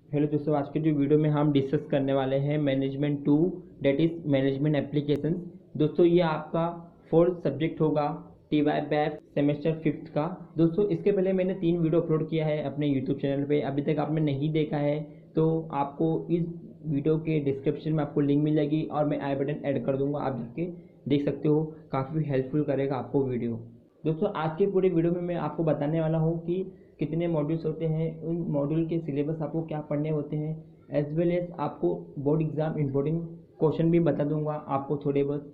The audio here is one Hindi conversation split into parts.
हेलो दोस्तों, आज के जो वीडियो में हम डिस्कस करने वाले हैं management 2 date is management applications. दोस्तों ये आपका फोर्थ सब्जेक्ट होगा TY बैफ सेमेस्टर फिफ्थ का। दोस्तों इसके पहले मैंने 3 वीडियो अपलोड किया है अपने यूट्यूब चैनल पे, अभी तक आपने नहीं देखा है तो आपको इस वीडियो के डिस्क्रिप्शन में आपको लिंक मिलेगी और मैं आई बटन ऐड कर दूंगा, आप जाके देख सकते हो। काफ़ी हेल्पफुल करेगा आपको वीडियो। दोस्तों आज के पूरे वीडियो में मैं आपको बताने वाला हूँ कि कितने मॉड्यूल्स होते हैं, उन मॉड्यूल के सिलेबस आपको क्या पढ़ने होते हैं, एज वेल एज आपको बोर्ड एग्ज़ाम इम्पोर्टेंट क्वेश्चन भी बता दूंगा आपको थोड़े बहुत।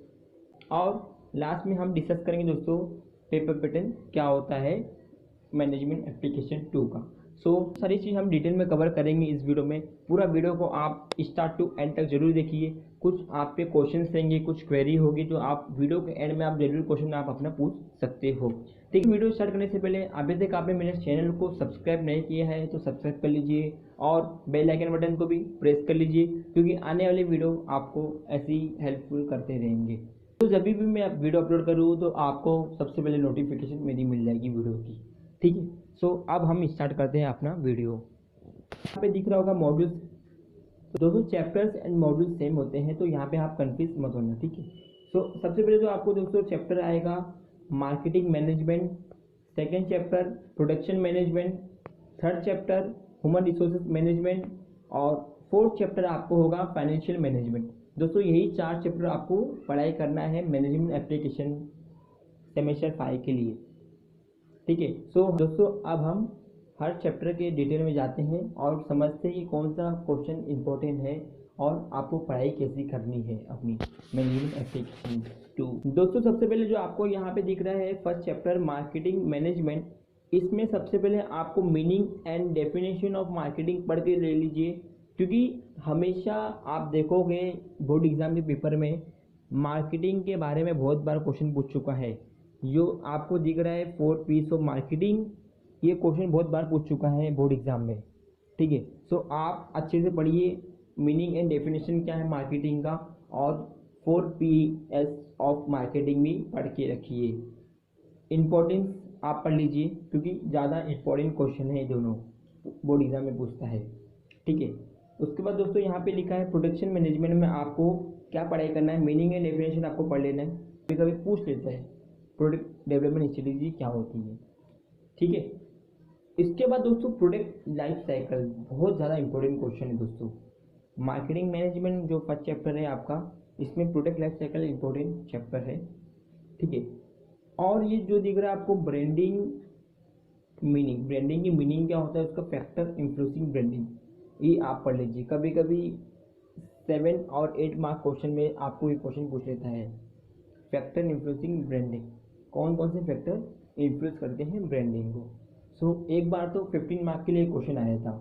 और लास्ट में हम डिस्कस करेंगे दोस्तों पेपर पैटर्न क्या होता है मैनेजमेंट एप्लीकेशन 2 का। सारी चीज़ हम डिटेल में कवर करेंगे इस वीडियो में। पूरा वीडियो को आप स्टार्ट टू एंड तक जरूर देखिए। कुछ आप पे क्वेश्चन रहेंगे, कुछ क्वेरी होगी, तो आप वीडियो के एंड में आप जरूर क्वेश्चन आप अपना पूछ सकते हो। ठीक है, वीडियो स्टार्ट करने से पहले अभी तक आपने मेरे चैनल को सब्सक्राइब नहीं किया है तो सब्सक्राइब कर लीजिए और बेल आइकन बटन को भी प्रेस कर लीजिए, क्योंकि आने वाले वीडियो आपको ऐसी हेल्पफुल करते रहेंगे। तो जब भी मैं वीडियो अपलोड करूँ तो आपको सबसे पहले नोटिफिकेशन मेरी मिल जाएगी वीडियो की। ठीक है, अब हम स्टार्ट करते हैं अपना वीडियो। यहाँ पे दिख रहा होगा मॉड्यूल्स। तो दोस्तों चैप्टर्स एंड मॉड्यूल्स सेम होते हैं, तो यहाँ पे आप कंफ्यूज मत होना। ठीक है, सबसे पहले जो आपको दोस्तों चैप्टर आएगा marketing management, second chapter production management, third chapter human resources management और फोर्थ चैप्टर आपको होगा फाइनेंशियल मैनेजमेंट। दोस्तों यही 4 चैप्टर आपको पढ़ाई करना है मैनेजमेंट एप्लीकेशन सेमेस्टर 5 के लिए। ठीक है, दोस्तों अब हम हर चैप्टर के डिटेल में जाते हैं और समझते हैं कि कौन सा क्वेश्चन इंपॉर्टेंट है और आपको पढ़ाई कैसी करनी है अपनी मैनेजमेंट एप्लीकेशन 2। दोस्तों सबसे पहले जो आपको यहाँ पे दिख रहा है फर्स्ट चैप्टर मार्केटिंग मैनेजमेंट, इसमें सबसे पहले आपको meaning and definition of marketing पढ़ के ले लीजिए, क्योंकि हमेशा आप देखोगे बोर्ड एग्जाम के पेपर में मार्केटिंग के बारे में बहुत बार क्वेश्चन पूछ चुका है। जो आपको दिख रहा है 4 पीस ऑफ मार्केटिंग, ये क्वेश्चन बहुत बार पूछ चुका है बोर्ड एग्जाम में। ठीक है, आप अच्छे से पढ़िए मीनिंग एंड डेफिनेशन क्या है मार्केटिंग का, और 4 PS ऑफ मार्केटिंग भी पढ़ के रखिए। इम्पोर्टेंस आप पढ़ लीजिए, क्योंकि ज़्यादा इंपॉर्टेंट क्वेश्चन है, दोनों बोर्ड एग्जाम में पूछता है। ठीक है, उसके बाद दोस्तों यहाँ पे लिखा है प्रोडक्शन मैनेजमेंट में आपको क्या पढ़ाई करना है, मीनिंग एंड डेफिनेशन आपको पढ़ लेना है। कभी कभी पूछ लेता है प्रोडक्ट डेवलपमेंट स्ट्रेटेजी क्या होती है। ठीक है, इसके बाद दोस्तों प्रोडक्ट लाइफ साइकिल बहुत ज़्यादा इंपॉर्टेंट क्वेश्चन है दोस्तों। मार्केटिंग मैनेजमेंट जो फर्स्ट चैप्टर है आपका, इसमें product life cycle important chapter है। ठीक है, और ये जो दिख रहा है आपको ब्रांडिंग मीनिंग, ब्रांडिंग की मीनिंग क्या होता है, उसका फैक्टर इन्फ्लुएंसिंग ब्रांडिंग, ये आप पढ़ लीजिए। कभी कभी 7 और 8 मार्क क्वेश्चन में आपको ये क्वेश्चन पूछ लेता है फैक्टर इन्फ्लुएंसिंग ब्रांडिंग, कौन कौन से फैक्टर इन्फ्लुएंस करते हैं ब्रांडिंग को। एक बार तो 15 मार्क के लिए क्वेश्चन आया था।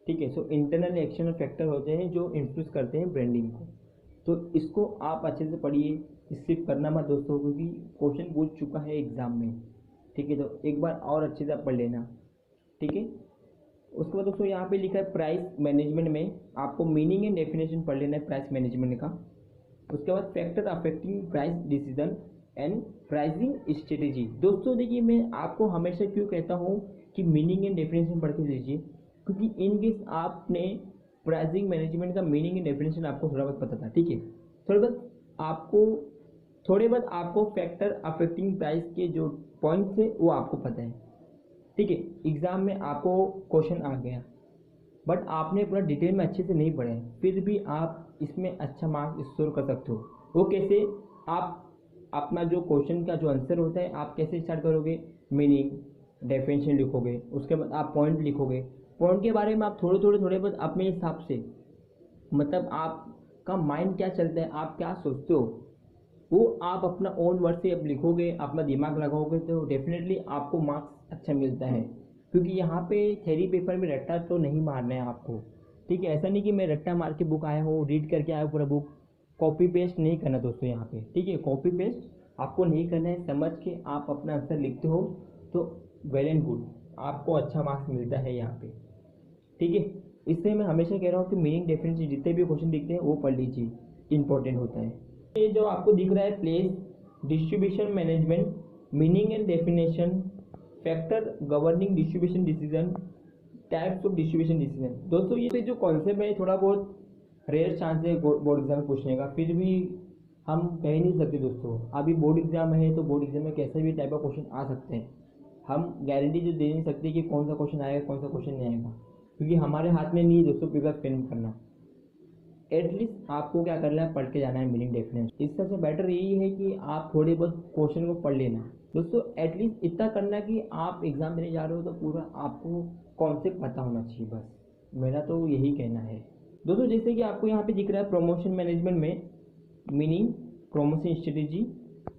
ठीक है, इंटरनल एक्सटर्नल फैक्टर होते हैं जो इन्फ्लुएंस करते हैं ब्रांडिंग को, तो इसको आप अच्छे से पढ़िए, स्किप करना मत दोस्तों, क्योंकि क्वेश्चन पूछ चुका है एग्जाम में। ठीक है, तो एक बार और अच्छे से आप पढ़ लेना। ठीक है, उसके बाद दोस्तों यहाँ पे लिखा है प्राइस मैनेजमेंट में आपको मीनिंग एंड डेफिनेशन पढ़ लेना है प्राइस मैनेजमेंट का। उसके बाद factor affecting price decision and pricing strategy. दोस्तों देखिए, मैं आपको हमेशा क्यों कहता हूँ कि मीनिंग एंड डेफिनेशन पढ़ के लीजिए, क्योंकि इन केस आपने प्राइसिंग मैनेजमेंट का मीनिंग एंड डेफिनेशन आपको थोड़ा बहुत पता था। ठीक है, थोड़े बहुत आपको फैक्टर अफेक्टिंग प्राइस के जो पॉइंट्स है वो आपको पता है। ठीक है, एग्जाम में आपको क्वेश्चन आ गया, बट आपने पूरा डिटेल में अच्छे से नहीं पढ़े, फिर भी आप इसमें अच्छा मार्क्स स्कोर कर सकते हो। वो कैसे, आप अपना जो क्वेश्चन का जो आंसर होता है आप कैसे स्टार्ट करोगे, मीनिंग डेफिनेशन लिखोगे, उसके बाद आप पॉइंट लिखोगे, पॉइंट के बारे में आप थोड़े बहुत अपने हिसाब से, मतलब आपका माइंड क्या चलता है, आप क्या सोचते हो, वो आप अपना ओन वर्ड से अब लिखोगे, अपना दिमाग लगाओगे, तो डेफिनेटली आपको मार्क्स अच्छा मिलता है। क्योंकि यहाँ पे थ्योरी पेपर में रट्टा तो नहीं मारना है आपको। ठीक है, ऐसा नहीं कि मैं रट्टा मार के बुक आया हूँ, रीड करके आया हूँ पूरा बुक, कॉपी पेस्ट नहीं करना दोस्तों यहाँ पे। ठीक है, कॉपी पेस्ट आपको नहीं करना है, समझ के आप अपना आंसर लिखते हो तो वेल एंड गुड, आपको अच्छा मार्क्स मिलता है यहाँ पे। ठीक है, इसलिए मैं हमेशा कह रहा हूँ कि मीनिंग डेफिनेशन जितने भी क्वेश्चन दिखते हैं वो पढ़ लीजिए, इंपॉर्टेंट होता है। ये जो आपको दिख रहा है place distribution management, meaning and definition, factor governing distribution decision, types of distribution decision. दोस्तों ये जो कॉन्सेप्ट है थोड़ा बहुत रेयर चांस है बोर्ड एग्जाम में पूछने का, फिर भी हम कह नहीं सकते दोस्तों। अभी बोर्ड एग्जाम है तो बोर्ड एग्जाम में कैसे भी टाइप ऑफ क्वेश्चन आ सकते हैं, हम गारंटी जो दे नहीं सकते कि कौन सा क्वेश्चन आएगा कौन सा क्वेश्चन नहीं आएगा, क्योंकि हमारे हाथ में नहीं है दोस्तों पेपर फ्रेम करना। एटलीस्ट आपको क्या करना है, पढ़ के जाना है मीनिंग डेफिनेशन। इससे अच्छा बेटर यही है कि आप थोड़े बहुत क्वेश्चन को पढ़ लेना दोस्तों। एटलीस्ट इतना करना कि आप एग्जाम देने जा रहे हो तो पूरा आपको कॉन्सेप्ट पता होना चाहिए, बस मेरा तो यही कहना है दोस्तों। जैसे कि आपको यहाँ पे दिख रहा है प्रमोशन मैनेजमेंट में meaning, promotion strategy,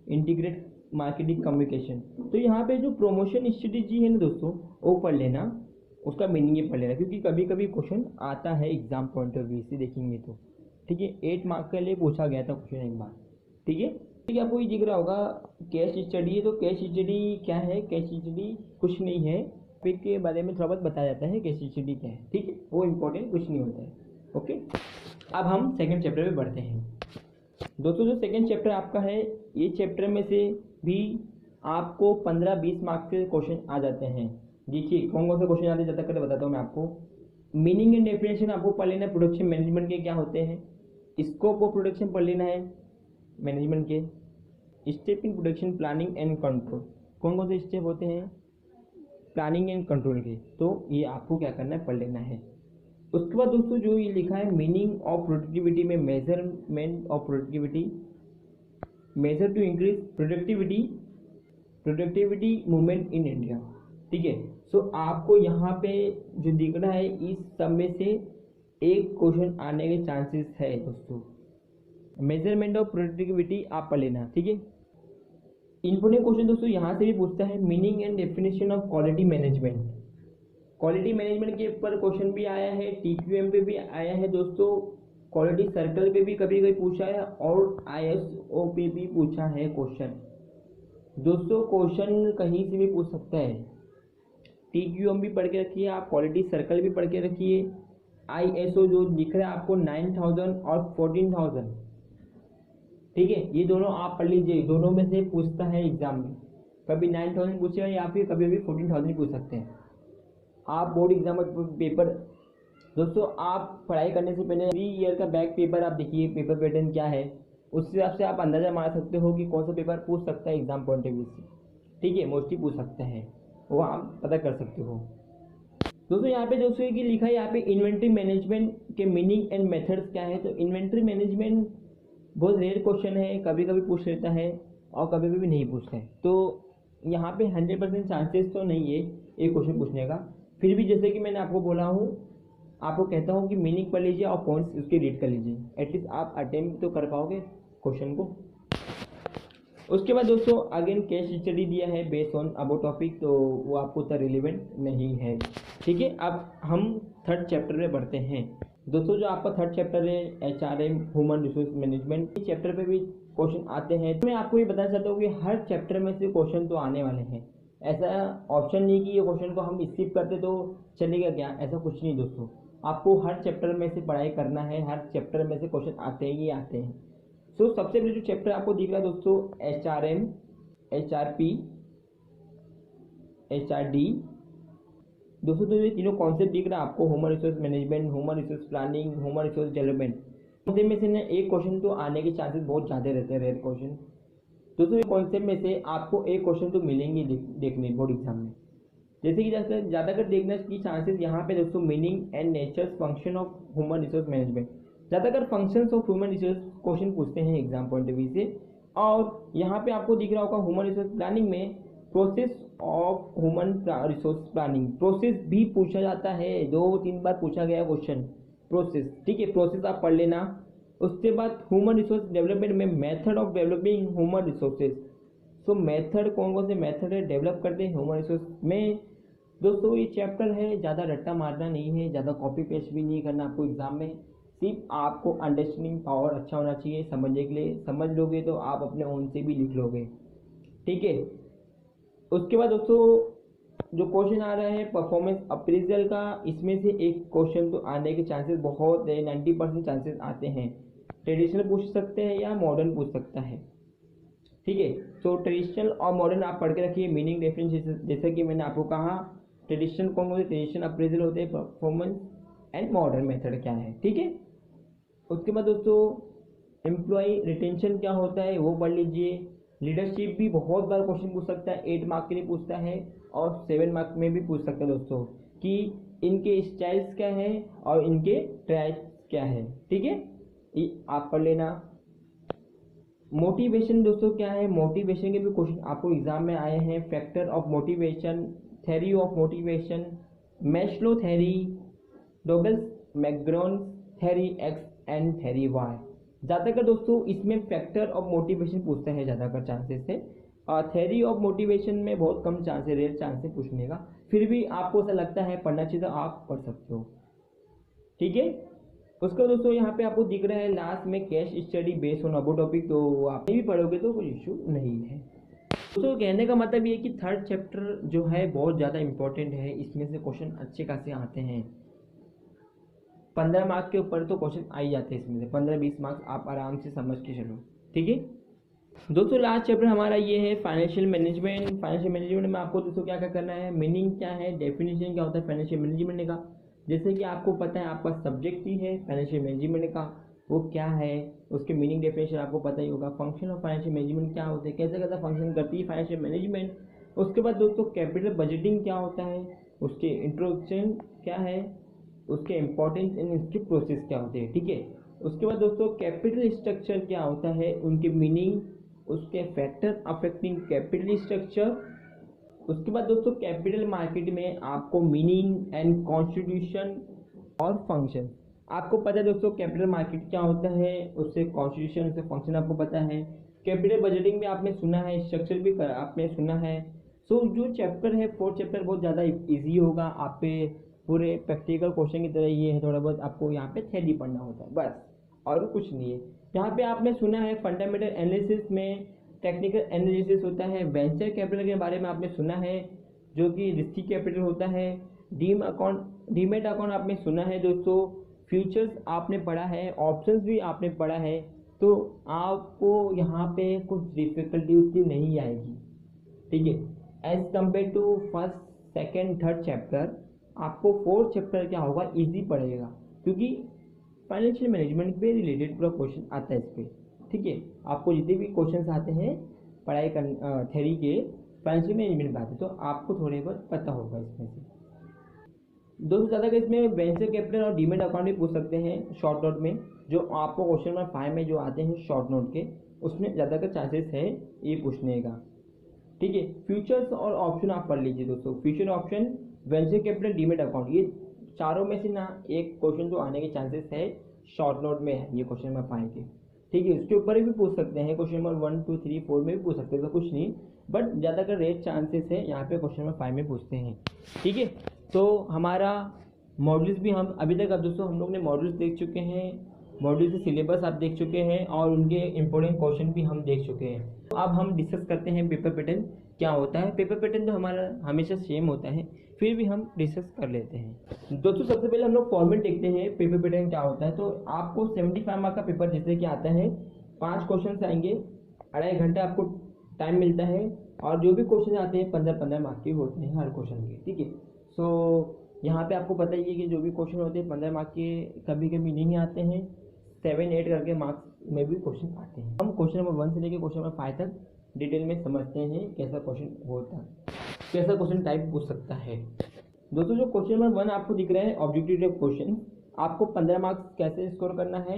integrate marketing communication. तो यहाँ पे जो प्रमोशन स्ट्रेटेजी है ना दोस्तों, वो पढ़ लेना, उसका मीनिंग ये पढ़ लेना, क्योंकि कभी कभी क्वेश्चन आता है एग्जाम पॉइंट ऑफ व्यू से देखेंगे तो। ठीक है, 8 मार्क के लिए पूछा गया था क्वेश्चन एक बार। ठीक है, ठीक है, आपको ये दिख रहा होगा केस स्टडी है। तो केस स्टडी क्या है? केस स्टडी कुछ नहीं है, टॉपिक के बारे में थोड़ा बहुत बताया जाता है केस स्टडी क्या है। ठीक है, वो इम्पोर्टेंट कुछ नहीं होता है। ओके, अब हम सेकंड चैप्टर में बढ़ते हैं दोस्तों। जो सेकंड चैप्टर आपका है, ये चैप्टर में से भी आपको 15-20 मार्क्स के क्वेश्चन आ जाते हैं। देखिए कौन कौन से क्वेश्चन आते हैं, ज़्यादा कर बताता हूँ मैं आपको। मीनिंग एंड डेफिनेशन आपको पढ़ लेना है, प्रोडक्शन मैनेजमेंट के क्या होते हैं, स्कोप ऑफ प्रोडक्शन पढ़ लेना है मैनेजमेंट के, step in production planning and control, कौन कौन से स्टेप होते हैं प्लानिंग एंड कंट्रोल के, तो ये आपको क्या करना है, पढ़ लेना है। उसके बाद दोस्तों जो ये लिखा है मीनिंग ऑफ प्रोडक्टिविटी में, measurement of productivity, measure to increase productivity movement in India. ठीक है, सो आपको यहाँ पे जो दिख रहा है इस सब में से एक क्वेश्चन आने के चांसेस है दोस्तों। मेजरमेंट ऑफ प्रोडक्टिविटी आप पढ़ लेना। ठीक है, इंपोर्टेंट क्वेश्चन दोस्तों यहाँ से भी पूछता है meaning and definition of quality management. Quality management के ऊपर क्वेश्चन भी आया है, TQM पे भी आया है दोस्तों, क्वालिटी सर्कल पे भी कभी कभी पूछा है, और ISO पे भी पूछा है क्वेश्चन। दोस्तों क्वेश्चन कहीं से भी पूछ सकता है, TQM भी पढ़ के रखिए आप, क्वालिटी सर्कल भी पढ़ के रखिए, ISO जो दिख रहा है आपको 9000 और 14000। ठीक है, ये दोनों आप पढ़ लीजिए, दोनों में से पूछता है एग्जाम में, कभी 9000 पूछेगा या फिर कभी कभी 14000 पूछ सकते हैं। आप बोर्ड एग्जाम पेपर दोस्तों, आप पढ़ाई करने से पहले 3 ईयर का बैक पेपर आप देखिए, पेपर पैटर्न क्या है, उस हिसाब से आप अंदाजा मार सकते हो कि कौन सा पेपर पूछ सकता है एग्जाम पॉइंट ऑफ व्यू से। ठीक है, मोस्टली पूछ सकता है, वो आप पता कर सकते हो दोस्तों। यहाँ पे दोस्तों कि लिखा है यहाँ पे इन्वेंट्री मैनेजमेंट के मीनिंग एंड मेथड्स क्या है। तो इन्वेंट्री मैनेजमेंट बहुत रेयर क्वेश्चन है, कभी कभी पूछ लेता है और कभी कभी नहीं पूछता है, तो यहाँ पे 100% चांसेस तो नहीं है एक क्वेश्चन पूछने का। फिर भी जैसे कि मैंने आपको बोला हूँ, आपको कहता हूँ कि मीनिंग पढ़ लीजिए और पॉइंट्स उसके रीड कर लीजिए, एटलीस्ट आप अटेम्प्ट तो कर पाओगे क्वेश्चन को। उसके बाद दोस्तों अगेन केस स्टडी दिया है बेस्ड ऑन अबाउट टॉपिक, तो वो आपको उतना रिलेवेंट नहीं है। ठीक है, अब हम थर्ड चैप्टर में बढ़ते हैं दोस्तों। जो आपका थर्ड चैप्टर है HRM ह्यूमन रिसोर्स मैनेजमेंट, इस चैप्टर पे भी क्वेश्चन आते हैं। तो मैं आपको ये बताना चाहता हूँ कि हर चैप्टर में से क्वेश्चन तो आने वाले हैं, ऐसा ऑप्शन नहीं कि ये क्वेश्चन को हम स्किप करते तो चलेगा क्या, ऐसा कुछ नहीं दोस्तों। आपको हर चैप्टर में से पढ़ाई करना है, हर चैप्टर में से क्वेश्चन आते हैं ही आते हैं। सो सबसे पहले जो चैप्टर आपको दिख रहा है दोस्तों HRM, HRP, HRD दोस्तों, तो ये तीनों कॉन्सेप्ट दिख रहा है आपको, human resource management, human resource planning, human resource development. Concept में से ना एक क्वेश्चन तो आने के चांसेस बहुत ज़्यादा रहते हैं, रेयर क्वेश्चन दोस्तों। ये कॉन्सेप्ट में से आपको एक क्वेश्चन तो मिलेंगे देखने बोर्ड एग्जाम में। जैसे कि ज़्यादातर देखने की चांसेस यहाँ पे दोस्तों meaning and nature function of human resource management, ज़्यादातर functions of human resource question पूछते हैं एग्जाम पॉइंट ऑफ व्यू से। और यहाँ पे आपको दिख रहा होगा ह्यूमन रिसोर्स प्लानिंग में process of human resource planning, process भी पूछा जाता है, 2-3 बार पूछा गया क्वेश्चन प्रोसेस। ठीक है, प्रोसेस आप पढ़ लेना। उसके बाद ह्यूमन रिसोर्स डेवलपमेंट में method of developing human resources. So method कौन कौन से मेथड है डेवलप करते हैं ह्यूमन रिसोर्स में दोस्तों। ये चैप्टर है, ज़्यादा रट्टा मारना नहीं है, ज़्यादा कॉपी पेस्ट भी नहीं करना आपको एग्जाम में, सिर्फ आपको अंडरस्टैंडिंग पावर अच्छा होना चाहिए समझने के लिए। समझ लोगे तो आप अपने ओन से भी लिख लोगे। ठीक है, उसके बाद दोस्तों जो क्वेश्चन आ रहा है परफॉर्मेंस अप्रेजल का, इसमें से एक क्वेश्चन तो आने के चांसेस बहुत है, 90% चांसेस आते हैं। ट्रेडिशनल पूछ सकते हैं या मॉडर्न पूछ सकता है। ठीक है, तो ट्रेडिशनल और मॉडर्न आप पढ़ के रखिए। मीनिंग डेफिनेशन जैसे कि मैंने आपको कहा, ट्रेडिशनल कौन होते हैं, ट्रेडिशनल अप्रेजल होते हैं, परफॉर्मेंस एंड मॉडर्न मेथड क्या है, ठीक है। उसके बाद दोस्तों एम्प्लॉय रिटेंशन क्या होता है वो पढ़ लीजिए। लीडरशिप भी बहुत बार क्वेश्चन पूछ सकता है, 8 मार्क के लिए पूछता है और 7 मार्क में भी पूछ सकता है दोस्तों कि इनके स्टाइल्स क्या है और इनके ट्राइब्स क्या है, ठीक है, ये आप पढ़ लेना। मोटिवेशन दोस्तों क्या है, मोटिवेशन के भी क्वेश्चन आपको एग्जाम में आए हैं। Factor of motivation, theory of motivation, Maslow theory, Douglas McGregor theory X and theory Y. ज़्यादातर दोस्तों इसमें फैक्टर ऑफ मोटिवेशन पूछते हैं ज़्यादातर चांसेस है, और थ्योरी ऑफ मोटिवेशन में बहुत कम चांस है, रेयर चांस है पूछने का। फिर भी आपको ऐसा लगता है पढ़ना चाहिए तो आप पढ़ सकते हो, ठीक है। उसका दोस्तों यहाँ पे आपको दिख रहा है लास्ट में case study based on above topic, तो आप नहीं भी पढ़ोगे तो कोई इशू नहीं है। दोस्तों कहने का मतलब ये कि थर्ड चैप्टर जो है बहुत ज़्यादा इंपॉर्टेंट है, इसमें से क्वेश्चन अच्छे खासे आते हैं। 15 मार्क के ऊपर तो क्वेश्चन आ ही जाते हैं, इसमें से 15-20 मार्क्स आप आराम से समझ के चलो, ठीक है। दोस्तों लास्ट चैप्टर हमारा ये है फाइनेंशियल मैनेजमेंट। फाइनेंशियल मैनेजमेंट में आपको दोस्तों क्या क्या करना है, मीनिंग क्या है, डेफिनेशन क्या होता है फाइनेंशियल मैनेजमेंट का। जैसे कि आपको पता है आपका सब्जेक्ट ही है फाइनेंशियल मैनेजमेंट का, वो क्या है, उसके मीनिंग डेफिनेशन आपको पता ही होगा। फंक्शन ऑफ फाइनेंशियल मैनेजमेंट क्या होते हैं, कैसे कैसा फंक्शन करती है फाइनेंशियल मैनेजमेंट। उसके बाद दोस्तों कैपिटल बजटिंग क्या होता है, उसके इंट्रोडक्शन क्या है, उसके इंपॉर्टेंस एंड इसके प्रोसेस क्या होते हैं, ठीक है। उसके बाद दोस्तों कैपिटल स्ट्रक्चर क्या होता है, उनके मीनिंग, उसके फैक्टर अफेक्टिंग कैपिटल स्ट्रक्चर। उसके बाद दोस्तों कैपिटल मार्केट में आपको मीनिंग एंड कॉन्स्टिट्यूशन और फंक्शन आपको पता है दोस्तों। कैपिटल मार्केट क्या होता है, उससे कॉन्स्टिट्यूशन से फंक्शन आपको पता है। कैपिटल बजटिंग में आपने सुना है, स्ट्रक्चर भी आपने सुना है। सो जो चैप्टर है 4th चैप्टर बहुत ज़्यादा इजी होगा आप पे, पूरे प्रैक्टिकल क्वेश्चन की तरह ये है, थोड़ा बहुत आपको यहाँ पे थ्योरी पढ़ना होता है बस, और कुछ नहीं है। यहाँ पे आपने सुना है फंडामेंटल एनालिसिस में टेक्निकल एनालिसिस होता है। वेंचर कैपिटल के बारे में आपने सुना है जो कि रिस्की कैपिटल होता है। डीमेट अकाउंट आपने सुना है दोस्तों। फ्यूचर्स आपने पढ़ा है, ऑप्शंस भी आपने पढ़ा है, तो आपको यहाँ पे कुछ डिफिकल्टी उतनी नहीं आएगी, ठीक है। As compare to first second third chapter आपको 4th चैप्टर क्या होगा, इजी पड़ेगा, क्योंकि फाइनेंशियल मैनेजमेंट पे रिलेटेड पूरा क्वेश्चन आता है इस पर, ठीक है। आपको जितने भी क्वेश्चन आते हैं पढ़ाई कर थ्योरी के फाइनेंशियल मैनेजमेंट पे आते हैं, तो आपको थोड़े बहुत पता होगा इसमें से। दोस्तों ज़्यादा का इसमें वेंचर कैपिटल और डीमेट अकाउंट भी पूछ सकते हैं शॉर्ट नोट में, जो आपको क्वेश्चन नंबर 5 में जो आते हैं शॉर्ट नोट के, उसमें ज़्यादा का चांसेस है ये पूछने का, ठीक है। फ्यूचर्स और ऑप्शन आप पढ़ लीजिए दोस्तों। Future option, venture capital, demat account, ये चारों में से ना एक क्वेश्चन तो आने के चांसेस है शॉर्ट नोट में है, ये क्वेश्चन नंबर 5 के, ठीक है। उसके ऊपर भी पूछ सकते हैं, क्वेश्चन नंबर 1 2 3 4 में भी पूछ सकते हैं, तो कुछ नहीं, बट ज़्यादातर रेट चांसेस है यहाँ पे क्वेश्चन नंबर 5 में पूछते हैं, ठीक है। तो हमारा मॉड्यूल्स भी हम अभी तक, अब दोस्तों हम लोग ने मॉड्यूल्स देख चुके हैं, मॉड्यूल से सिलेबस आप देख चुके हैं और उनके इंपॉर्टेंट क्वेश्चन भी हम देख चुके हैं। तो अब हम डिस्कस करते हैं पेपर पैटर्न क्या होता है। पेपर पैटर्न तो हमारा हमेशा सेम होता है, फिर भी हम डिस्कस कर लेते हैं। दोस्तों सबसे पहले हम लोग फॉर्मेट देखते हैं पेपर पैटर्न क्या होता है। तो आपको 75 मार्क का पेपर जैसे कि आता है, 5 क्वेश्चन आएंगे, 2.5 घंटे आपको टाइम मिलता है, और जो भी क्वेश्चन आते हैं 15-15 मार्क के होते हैं हर क्वेश्चन के, ठीक है। सो यहाँ पे आपको पता ही है कि जो भी क्वेश्चन होते हैं 15 मार्क के कभी कभी नहीं आते हैं, 7-8 करके मार्क्स में भी क्वेश्चन आते हैं। हम क्वेश्चन नंबर 1 से लेकर क्वेश्चन नंबर 5 तक डिटेल में समझते हैं कैसा क्वेश्चन होता है, कैसा क्वेश्चन टाइप पूछ सकता है। दोस्तों जो क्वेश्चन नंबर 1 आपको दिख रहा है ऑब्जेक्टिव टाइप क्वेश्चन, आपको 15 मार्क्स कैसे स्कोर करना है।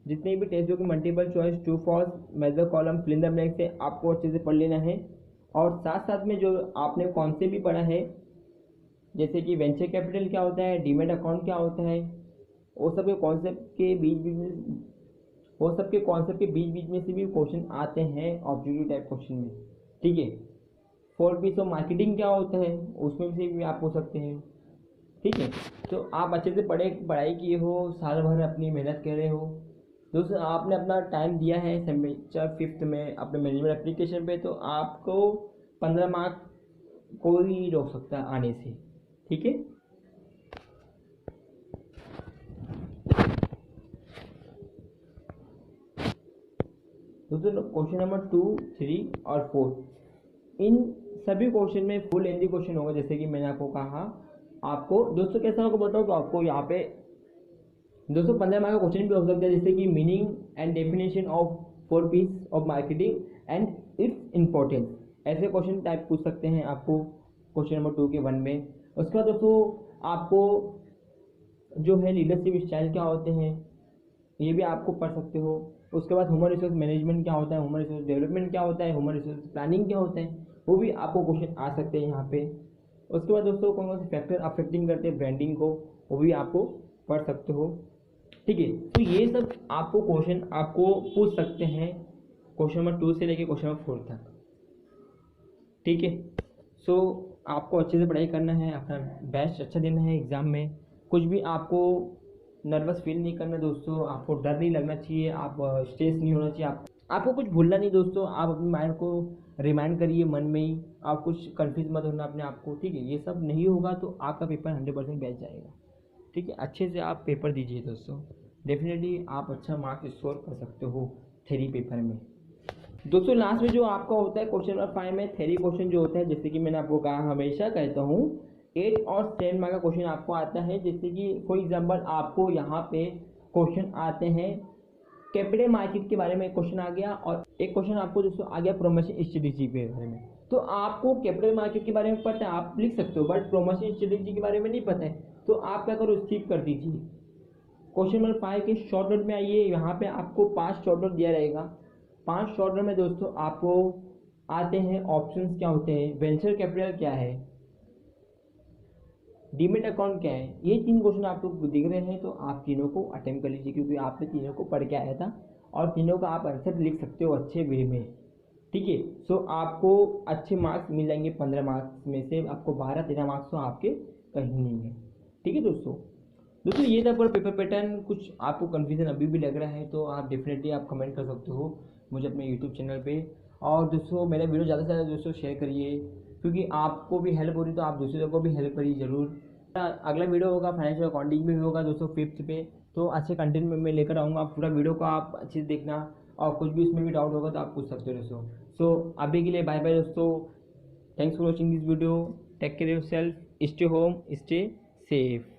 जितने भी टेस्ट जो कि multiple choice, true false, major column, fill in the blank से आपको अच्छे से पढ़ लेना है। और साथ साथ में जो आपने कॉन्सेप्ट भी पढ़ा है, जैसे कि वेंचर कैपिटल क्या होता है, डीमेट अकाउंट क्या होता है, वो सब के कॉन्सेप्ट के बीच बीच में, वो सब के कॉन्सेप्ट के बीच बीच में से भी क्वेश्चन आते हैं ऑब्जेक्टिव टाइप क्वेश्चन में, ठीक है। 4 पीस ऑफ मार्केटिंग क्या होता है, उसमें से भी आप पूछ सकते हैं, ठीक है। तो आप अच्छे से पढ़ाई किए हो, साल भर अपनी मेहनत कर रहे हो दोस्तों, आपने अपना टाइम दिया है सेमेस्टर 5th में अपने मैनेजमेंट एप्लीकेशन पे, तो आपको 15 मार्क कोई नहीं रोक सकता आने से, ठीक है। दोस्तों क्वेश्चन नंबर 2, 3 और 4 इन सभी क्वेश्चन में फुल लेंथी क्वेश्चन होगा, जैसे कि मैंने आपको कहा। आपको दोस्तों कैसा होगा बताओ, तो आपको यहाँ पे दोस्तों 15 मार्क का क्वेश्चन भी हो सकता है, जैसे कि meaning and definition of 4 P's of marketing and its importance, ऐसे क्वेश्चन टाइप पूछ सकते हैं आपको क्वेश्चन नंबर 2 के 1 में। उसके बाद दोस्तों आपको जो है लीडरशिप स्टाइल क्या होते हैं ये भी आपको पढ़ सकते हो। उसके बाद ह्यूमन रिसोर्स मैनेजमेंट क्या होता है, ह्यूमन रिसोर्स डेवलपमेंट क्या होता है, ह्यूमन रिसोर्स प्लानिंग क्या होता है, वो भी आपको क्वेश्चन आ सकते हैं यहाँ पे। उसके बाद दोस्तों कौन कौन से फैक्टर अफेक्टिंग करते हैं ब्रांडिंग को, वो भी आपको पढ़ सकते हो। ठीक है, तो ये सब आपको क्वेश्चन आपको पूछ सकते हैं क्वेश्चन नंबर 2 से लेके क्वेश्चन नंबर 4 तक। ठीक है, सो आपको अच्छे से पढ़ाई करना है, अपना बेस्ट अच्छा देना है एग्ज़ाम में। कुछ भी आपको नर्वस फील नहीं करना दोस्तों, आपको डर नहीं लगना चाहिए, आप स्ट्रेस नहीं होना चाहिए, आपको कुछ भूलना नहीं दोस्तों। आप अपने माइंड को रिमाइंड करिए मन में ही, आप कुछ कंफ्यूज मत होना अपने आप को। ठीक है, ये सब नहीं होगा तो आपका पेपर 100% बैठ जाएगा। ठीक है, अच्छे से आप पेपर दीजिए दोस्तों, डेफिनेटली आप अच्छा मार्क्स स्कोर कर सकते हो थ्योरी पेपर में। दोस्तों लास्ट में जो आपका होता है क्वेश्चन नंबर 5 में थ्योरी क्वेश्चन जो होता है, जैसे कि मैंने आपको कहा हमेशा कहता हूँ 8 और 10 मार्क का क्वेश्चन आपको आता है। जैसे कि फॉर एग्जांपल आपको यहाँ पे क्वेश्चन आते हैं कैपिटल मार्केट के बारे में क्वेश्चन आ गया, और एक क्वेश्चन आपको दोस्तों आ गया प्रमोशन स्ट्रेटेजी के बारे में। तो आपको कैपिटल मार्केट के बारे में पता है, आप लिख सकते हो, बट प्रमोशन स्ट्रेटेजी के बारे में नहीं पता है, तो आप क्या करो स्किप कर दीजिए। क्वेश्चन नंबर 5 के शॉर्ट नोट में आइए, यहाँ पे आपको 5 शॉर्ट नोट दिया रहेगा। 5 शॉर्ट नोट में दोस्तों आपको आते हैं ऑप्शंस क्या होते हैं, वेंचर कैपिटल क्या है, डीमेट अकाउंट क्या है, ये 3 क्वेश्चन आपको दिख रहे हैं, तो आप तीनों को अटेम्प्ट कर लीजिए, क्योंकि आपने तीनों को पढ़ के आया था और तीनों का आप आंसर लिख सकते हो अच्छे वे में। ठीक है, सो आपको अच्छे मार्क्स मिल जाएंगे, 15 मार्क्स में से आपको 12-13 मार्क्स तो आपके कहीं नहीं है। ठीक है दोस्तों ये था पूरा पेपर पैटर्न। कुछ आपको कन्फ्यूजन अभी भी लग रहा है तो आप डेफिनेटली आप कमेंट कर सकते हो मुझे अपने यूट्यूब चैनल पे। और दोस्तों मेरा वीडियो ज़्यादा से ज़्यादा दोस्तों शेयर करिए, क्योंकि आपको भी हेल्प हो रही तो आप दूसरों को भी हेल्प करिए ज़रूर। अगला वीडियो होगा फाइनेंशियल अकाउंटिंग में भी होगा दोस्तों 5th पे, तो अच्छे कंटेंट में मैं लेकर आऊँगा। पूरा वीडियो को आप अच्छे से देखना, और कुछ भी उसमें भी डाउट होगा तो आप पूछ सकते हो दोस्तों। सो अभी के लिए बाय बाय दोस्तों, thanks for watching this video, take care yourself, stay home, stay safe.